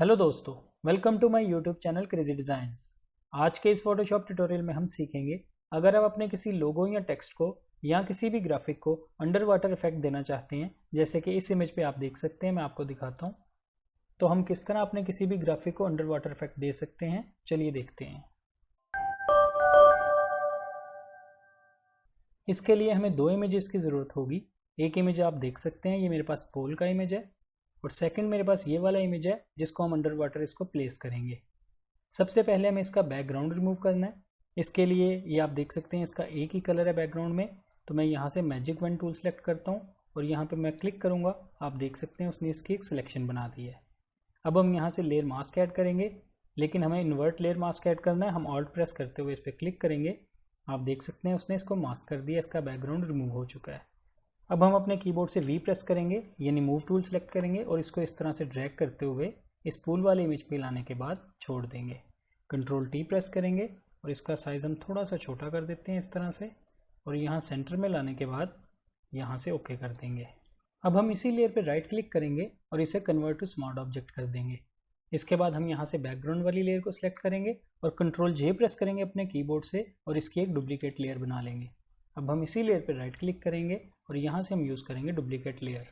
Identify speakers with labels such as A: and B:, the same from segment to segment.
A: Hello दोस्तों, welcome to my YouTube channel crazy designs. आज के इस फोटोशॉप ट्यूटोरियल में हम सीखेंगे अगर आप अपने किसी लोगो या टेक्स्ट को या किसी भी ग्राफिक को अंडर वाटर इफेक्ट देना चाहते हैं, जैसे कि इस इमेज पे आप देख सकते हैं, मैं आपको दिखाता हूँ। तो हम किस तरह अपने किसी भी ग्राफिक को अंडर वाटर इफेक्ट दे सकते हैं, चलिए देखते हैं। इसके लिए हमें दो इमेजेस की ज़रूरत होगी। एक इमेज आप देख सकते हैं, ये मेरे पास पोल का इमेज है, और सेकंड मेरे पास ये वाला इमेज है जिसको हम अंडर वाटर इसको प्लेस करेंगे। सबसे पहले हमें इसका बैकग्राउंड रिमूव करना है। इसके लिए ये आप देख सकते हैं, इसका एक ही कलर है बैकग्राउंड में। तो मैं यहाँ से मैजिक वन टूल सेलेक्ट करता हूँ और यहाँ पे मैं क्लिक करूँगा। आप देख सकते हैं उसने इसकी एक सिलेक्शन बना दी है। अब हम यहाँ से लेयर मास्क ऐड करेंगे, लेकिन हमें इन्वर्ट लेयर मास्क ऐड करना है। हम ऑल्ट प्रेस करते हुए इस पर क्लिक करेंगे। आप देख सकते हैं उसने इसको मास्क कर दिया, इसका बैकग्राउंड रिमूव हो चुका है। अब हम अपने कीबोर्ड से वी प्रेस करेंगे, यानी मूव टूल सेलेक्ट करेंगे और इसको इस तरह से ड्रैग करते हुए इस पूल वाले इमेज पे लाने के बाद छोड़ देंगे। कंट्रोल टी प्रेस करेंगे और इसका साइज़ हम थोड़ा सा छोटा कर देते हैं इस तरह से, और यहाँ सेंटर में लाने के बाद यहाँ से ओके कर देंगे। अब हम इसी लेयर पे राइट क्लिक करेंगे और इसे कन्वर्ट टू स्मार्ट ऑब्जेक्ट कर देंगे। इसके बाद हम यहाँ से बैकग्राउंड वाली लेयर को सिलेक्ट करेंगे और कंट्रोल जे प्रेस करेंगे अपने कीबोर्ड से और इसकी एक डुप्लीकेट लेयर बना लेंगे। अब हम इसी लेयर पर राइट क्लिक करेंगे और यहाँ से हम यूज़ करेंगे डुप्लीकेट लेयर।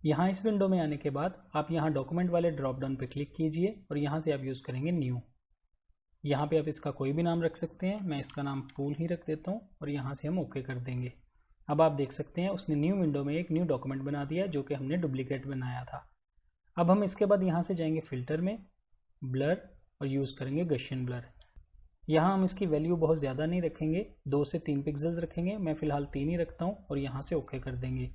A: यहाँ इस विंडो में आने के बाद आप यहाँ डॉक्यूमेंट वाले ड्रॉप डाउन पर क्लिक कीजिए और यहाँ से आप यूज़ करेंगे न्यू। यहाँ पे आप इसका कोई भी नाम रख सकते हैं, मैं इसका नाम पूल ही रख देता हूँ और यहाँ से हम ओके कर देंगे। अब आप देख सकते हैं उसने न्यू विंडो में एक न्यू डॉक्यूमेंट बना दिया जो कि हमने डुप्लीकेट बनाया था। अब हम इसके बाद यहाँ से जाएंगे फिल्टर में, ब्लर, और यूज़ करेंगे गशियन ब्लर। यहाँ हम इसकी वैल्यू बहुत ज़्यादा नहीं रखेंगे, 2 से 3 पिक्सल्स रखेंगे। मैं फ़िलहाल 3 ही रखता हूँ और यहाँ से ओके कर देंगे।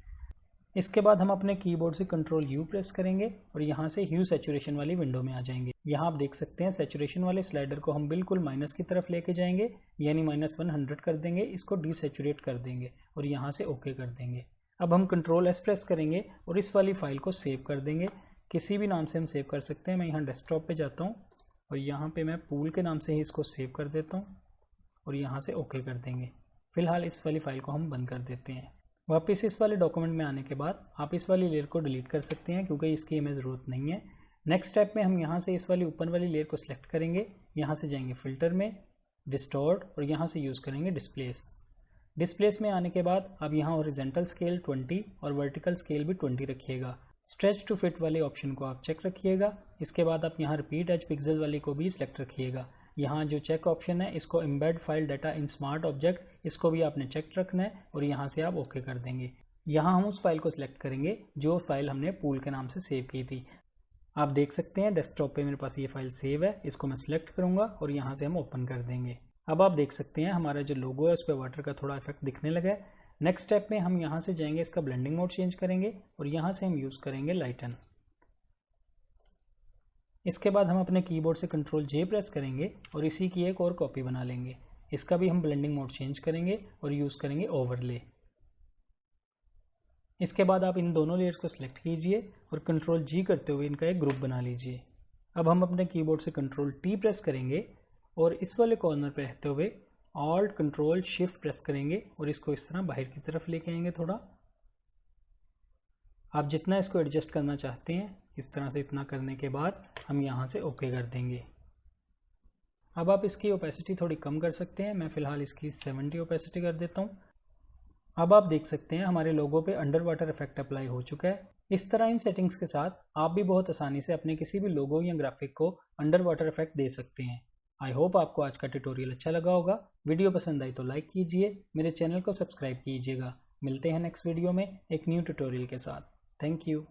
A: इसके बाद हम अपने कीबोर्ड से कंट्रोल यू प्रेस करेंगे और यहाँ से ह्यू सैचुरेशन वाली विंडो में आ जाएंगे। यहाँ आप देख सकते हैं सैचुरेशन वाले स्लाइडर को हम बिल्कुल माइनस की तरफ लेके जाएंगे, यानी -100 कर देंगे। इसको डीसैचुरेट कर देंगे और यहाँ से ओके कर देंगे। अब हम कंट्रोल एस प्रेस करेंगे और इस वाली फाइल को सेव कर देंगे। किसी भी नाम से हम सेव कर सकते हैं। मैं यहाँ डेस्कटॉप पे जाता हूँ और यहाँ पे मैं पूल के नाम से ही इसको सेव कर देता हूँ और यहाँ से ओके कर देंगे। फ़िलहाल इस वाली फ़ाइल को हम बंद कर देते हैं। वापस इस वाले डॉक्यूमेंट में आने के बाद आप इस वाली लेयर को डिलीट कर सकते हैं क्योंकि इसकी हमें ज़रूरत नहीं है। नेक्स्ट स्टेप में हम यहाँ से इस वाली ऊपर वाली लेयर को सिलेक्ट करेंगे। यहाँ से जाएंगे फ़िल्टर में, डिस्टॉर्ट, और यहाँ से यूज़ करेंगे डिस्प्लेस। डिस्प्लेस में आने के बाद अब यहाँ हॉरिजॉन्टल स्केल 20 और वर्टिकल स्केल भी 20 रखिएगा। स्ट्रेच टू फिट वाले ऑप्शन को आप चेक रखिएगा। इसके बाद आप यहाँ रिपीट एज पिक्सल वाली को भी सिलेक्ट रखिएगा। यहाँ जो चेक ऑप्शन है इसको embed file data in smart object, इसको भी आपने चेक रखना है और यहाँ से आप ओके कर देंगे। यहाँ हम उस फाइल को सिलेक्ट करेंगे जो फाइल हमने पूल के नाम से सेव की थी। आप देख सकते हैं डेस्कटॉप पे मेरे पास ये फाइल सेव है। इसको मैं सिलेक्ट करूँगा और यहाँ से हम ओपन कर देंगे। अब आप देख सकते हैं हमारा जो लोगो है उस पर वाटर का थोड़ा इफेक्ट दिखने लगा है। नेक्स्ट स्टेप में हम यहाँ से जाएंगे, इसका ब्लेंडिंग मोड चेंज करेंगे और यहाँ से हम यूज़ करेंगे लाइटन। इसके बाद हम अपने कीबोर्ड से कंट्रोल जे प्रेस करेंगे और इसी की एक और कॉपी बना लेंगे। इसका भी हम ब्लेंडिंग मोड चेंज करेंगे और यूज़ करेंगे ओवरले। इसके बाद आप इन दोनों लेयर्स को सिलेक्ट कीजिए और कंट्रोल जी करते हुए इनका एक ग्रुप बना लीजिए। अब हम अपने कीबोर्ड से कंट्रोल टी प्रेस करेंगे और इस वाले कॉर्नर पर रहते हुए ऑल्ट कंट्रोल शिफ्ट प्रेस करेंगे और इसको इस तरह बाहर की तरफ लेके आएंगे थोड़ा। आप जितना इसको एडजस्ट करना चाहते हैं इस तरह से, इतना करने के बाद हम यहाँ से ओके कर देंगे। अब आप इसकी ओपेसिटी थोड़ी कम कर सकते हैं। मैं फ़िलहाल इसकी 70 ओपेसिटी कर देता हूँ। अब आप देख सकते हैं हमारे लोगो पे अंडर वाटर इफेक्ट अप्लाई हो चुका है। इस तरह इन सेटिंग्स के साथ आप भी बहुत आसानी से अपने किसी भी लोगो या ग्राफिक को अंडर वाटर इफेक्ट दे सकते हैं। आई होप आपको आज का ट्यूटोरियल अच्छा लगा होगा। वीडियो पसंद आई तो लाइक कीजिए, मेरे चैनल को सब्सक्राइब कीजिएगा। मिलते हैं नेक्स्ट वीडियो में एक न्यू ट्यूटोरियल के साथ। Thank you.